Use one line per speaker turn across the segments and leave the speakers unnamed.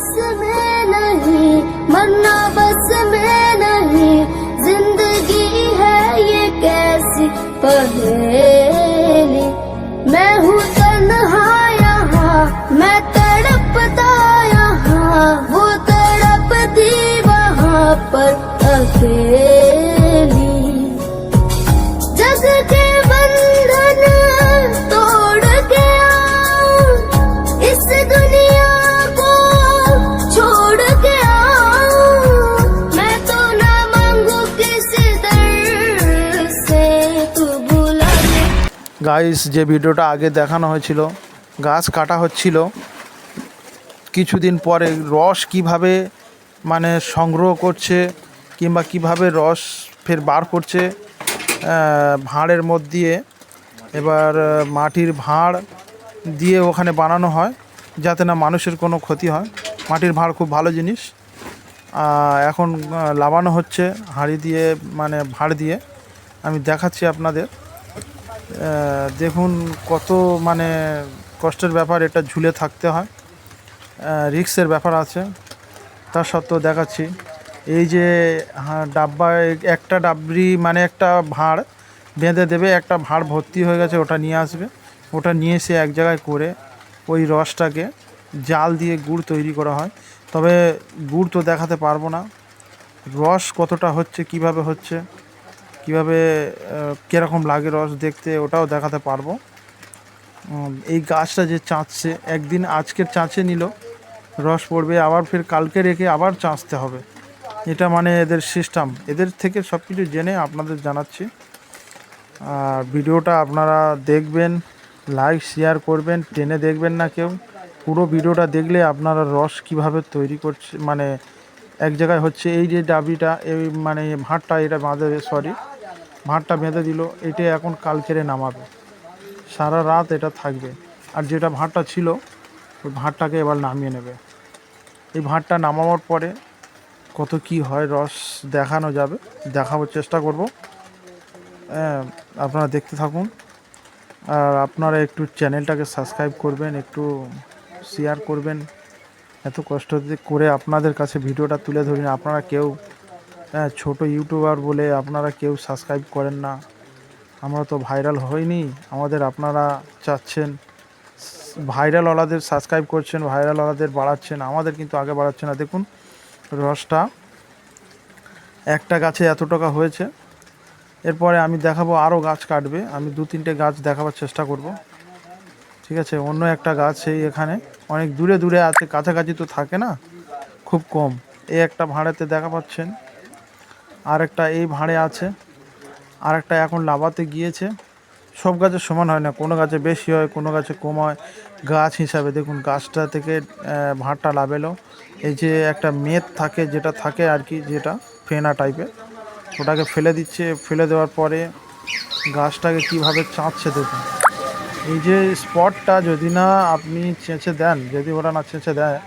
बस में नहीं, मरना बस में नहीं, जिंदगी है ये कैसी पहेली। मैं हूँ तन्हा यहाँ, मैं तड़पता यहाँ, वो तड़पती वहाँ पर अकेली। जग के बंधन तोड़ के आओ, इस दुनिया को छोड़ के आओ। मैं तो ना मांगू किसी दर से, तू बुला ले।
গাইস, যে ভিডিওটা আগে দেখানো হয়েছিল, গাছ কাটা হচ্ছিল, কিছুদিন পরে রস কিভাবে মানে সংগ্রহ করছে কিংবা কিভাবে রস ফের বার করছে ভাঁড়ের মধ্যে দিয়ে। এবার মাটির ভাঁড় দিয়ে ওখানে বানানো হয় যাতে না মানুষের কোনো ক্ষতি হয়। মাটির ভাঁড় খুব ভালো জিনিস। এখন লাগানো হচ্ছে হাঁড়ি দিয়ে, মানে ভাঁড় দিয়ে। আমি দেখাচ্ছি আপনাদের। দেখুন কত মানে কষ্টের ব্যাপার, এটা ঝুলে থাকতে হয়, রিস্কের ব্যাপার আছে। তার সত্ত্বেও দেখাচ্ছি। এই যে ডাব্বা, একটা ডাবরি মানে একটা ভাঁড় বেঁধে দেবে, একটা ভাঁড় ভর্তি হয়ে গেছে, ওটা নিয়ে আসবে। ওটা নিয়ে এসে এক জায়গায় করে ওই রসটাকে জাল দিয়ে গুড় তৈরি করা হয়। তবে গুড় তো দেখাতে পারবো না, রস কতটা হচ্ছে, কিভাবে হচ্ছে, কিভাবে কীরকম লাগে রস দেখতে, ওটাও দেখাতে পারবো। এই গাছটা যে চাঁচছে, একদিন আজকের চাঁচে নিল, রস পড়বে, আবার ফের কালকে রেখে আবার চাঁচতে হবে। এটা মানে এদের সিস্টেম। এদের থেকে সব কিছু জেনে আপনাদের জানাচ্ছি। আর ভিডিওটা আপনারা দেখবেন, লাইক শেয়ার করবেন, টেনে দেখবেন না কেউ। পুরো ভিডিওটা দেখলে আপনারা রস কিভাবে তৈরি করছে, মানে এক জায়গায় হচ্ছে। এই যে ডাবিটা, এই মানে ভাঁড়টা, এটা ভাঁড়টা বেঁধে দিল, এটা এখন কালকেরে নামাবে, সারা রাত এটা থাকবে। আর যেটা ভাঁড়টা ছিল, ওই ভাঁড়টাকে এবার নামিয়ে নেবে। এই ভাঁড়টা নামানোর পরে কত কি হয় রস দেখানো যাবে, দেখাবার চেষ্টা করব। আপনারা দেখতে থাকুন। আর আপনারা একটু চ্যানেলটাকে সাবস্ক্রাইব করবেন, একটু শেয়ার করবেন। এত কষ্ট করে আপনাদের কাছে ভিডিওটা তুলে ধরি না, আপনারা কেউ ছোট ইউটিউবার বলে আপনারা কেউ সাবস্ক্রাইব করেন না। আমরা তো ভাইরাল হইনি, আমাদের আপনারা চাচ্ছেন ভাইরালওয়ালাদের সাবস্ক্রাইব করছেন, ভাইরালওয়ালাদের বাড়াচ্ছেন, আমাদের কিন্তু আগে বাড়াচ্ছে না। দেখুন রসটা একটা গাছে এত টাকা হয়েছে। এরপরে আমি দেখাবো আরও গাছ কাটবে, আমি 2-3টে গাছ দেখাবার চেষ্টা করব, ঠিক আছে। অন্য একটা গাছ সেই এখানে অনেক দূরে দূরে আছে, কাছাকাছি তো থাকে না, খুব কম। এই একটা ভাঁড়েতে দেখা পাচ্ছেন, আর একটা এই ভাঁড়ে আছে, আর একটা এখন লাভাতে গিয়েছে। সব গাছে সমান হয় না, কোনো গাছে বেশি হয়, কোনো গাছে কম হয়। গাছ হিসাবে দেখুন, গাছটা থেকে ভাঁড়টা লাভেলো। এই যে একটা মেদ থাকে, যেটা থাকে আর কি, যেটা ফেনা টাইপের, ওটাকে ফেলে দিচ্ছে। ফেলে দেওয়ার পরে গাছটাকে কিভাবে চাঁচছে দেখুন। এই যে স্পটটা যদি না আপনি চেঁচে দেন, যদি ওরা না চেঁচে দেয়,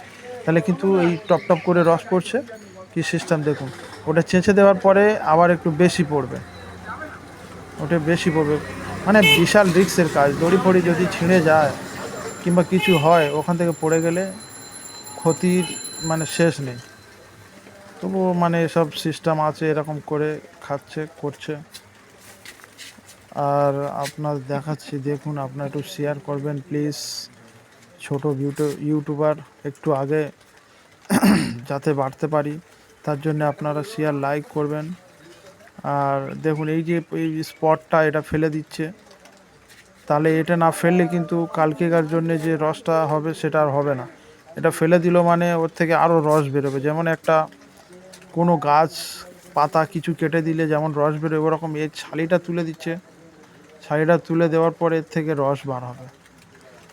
তাহলে কিন্তু এই টপ টপ করে রস পড়ছে। কি সিস্টেম দেখুন, ওটা চেঁচে দেওয়ার পরে আবার একটু বেশি পড়বে, ওটা বেশি পড়বে। মানে বিশাল রিস্কের কাজ। দড়ি ফড়ি যদি ছিঁড়ে যায় কিংবা কিছু হয়, ওখান থেকে পড়ে গেলে ক্ষতির মানে শেষ নেই। তবুও মানে এসব সিস্টেম আছে, এরকম করে খাচ্ছে, করছে। আর আপনার দেখাচ্ছি, দেখুন, আপনার একটু শেয়ার করবেন প্লিজ। ছোটো ইউটিউবার, একটু আগে যাতে বাড়তে পারি, তার জন্য আপনারা শেয়ার লাইক করবেন। আর দেখুন এই যে এই স্পটটা, এটা ফেলে দিচ্ছে, তাহলে এটা না ফেললে কিন্তু কালকেকার জন্য যে রসটা হবে সেটা আর হবে না। এটা ফেলে দিল মানে ওর থেকে আরও রস বেরোবে। যেমন একটা কোনো গাছ পাতা কিছু কেটে দিলে যেমন রস বেরোবে, ওরকম এর ছালিটা তুলে দিচ্ছে। ছালিটা তুলে দেওয়ার পরে এর থেকে রস বার হবে।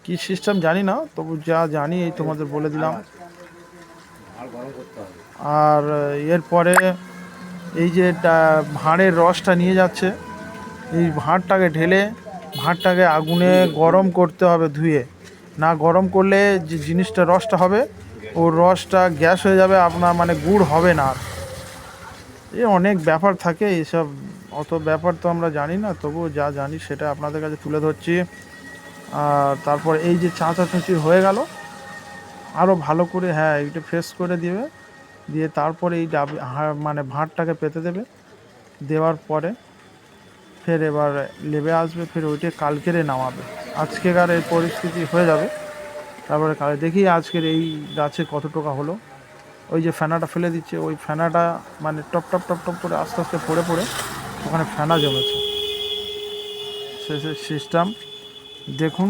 কী সিস্টেম জানি না, তবু যা জানি এই তোমাদের বলে দিলাম। আর এরপরে এই যে ভাঁড়ের রসটা নিয়ে যাচ্ছে, এই ভাঁড়টাকে ঢেলে ভাঁড়টাকে আগুনে গরম করতে হবে, ধুয়ে। না গরম করলে যে জিনিসটা রসটা হবে, ও রসটা গ্যাস হয়ে যাবে, আপনার মানে গুড় হবে না। এই অনেক ব্যাপার থাকে, এইসব অত ব্যাপার তো আমরা জানি না, তবু যা জানি সেটা আপনাদের কাছে তুলে ধরছি। আর তারপর এই যে চাঁচাচুঁচি হয়ে গেল, আরও ভালো করে, হ্যাঁ, এইটা ফ্রেশ করে দিবে, দিয়ে তারপরে এই মানে ভাঁড়টাকে পেতে দেবে, দেওয়ার পরে ফের এবার লেবে আসবে, ফের ওইটা কালকেরে নামাবে। আজকেকার এই পরিস্থিতি হয়ে যাবে, তারপরে কাল দেখি আজকের এই গাছে কত টাকা হলো। ওই যে ফেনাটা ফেলে দিচ্ছে, ওই ফেনাটা মানে টপ টপ টপ টপ করে আস্তে আস্তে পড়ে পড়ে ওখানে ফেনা জমেছে। শেষের সিস্টেম দেখুন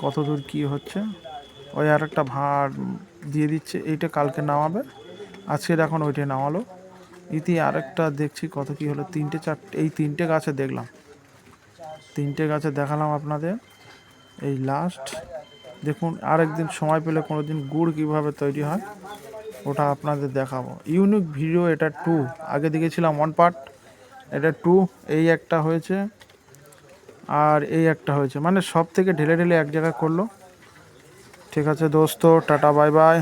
কত দূর কী হচ্ছে। ওই আর একটা ভাঁড় দিয়ে দিচ্ছে, এইটা কালকে নামাবে, আজকের এখন ওইটাই নামালো। ইতি আরেকটা দেখছি কত কি হলো, 3টে 4টে, এই 3টে গাছে দেখলাম, 3টে গাছে দেখালাম আপনাদের। এই লাস্ট দেখুন, আরেকদিন সময় পেলে কোনো দিন গুড় কীভাবে তৈরি হয় ওটা আপনাদের দেখাবো। ইউনিক ভিডিও এটা 2, আগে দেখেছিলাম 1 পার্ট, এটা 2, এই একটা হয়েছে আর এই একটা হয়েছে, মানে সব থেকে ঢেলে ঢেলে এক জায়গায় করলো। ঠিক আছে দোস্ত, টাটা বাই বাই।